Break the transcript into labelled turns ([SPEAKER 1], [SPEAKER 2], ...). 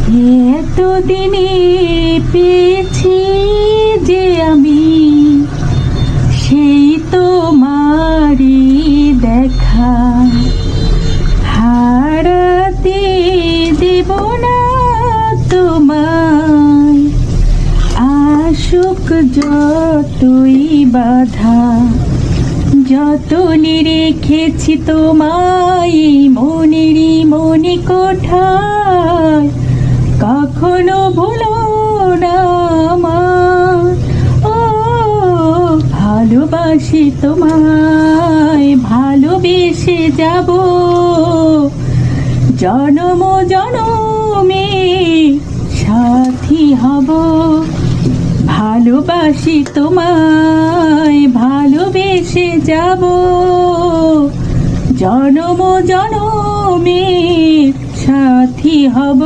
[SPEAKER 1] এতদিনে পেয়েছি যে আমি সেই তোমারই দেখা, হারাতে দেব না তোমায়, আসুক যতই বাধা। যতনে রেখেছি তোমায় মনেরই মনে কোঠায়, কখনো ভুলো না আমার। ও ভালোবাসি তোমায়, ভালোবেসে যাব জনম জনমে সাথী হব। ভালোবাসি তোমায়, ভালোবেসে যাব জনম জনমে সাথী হব।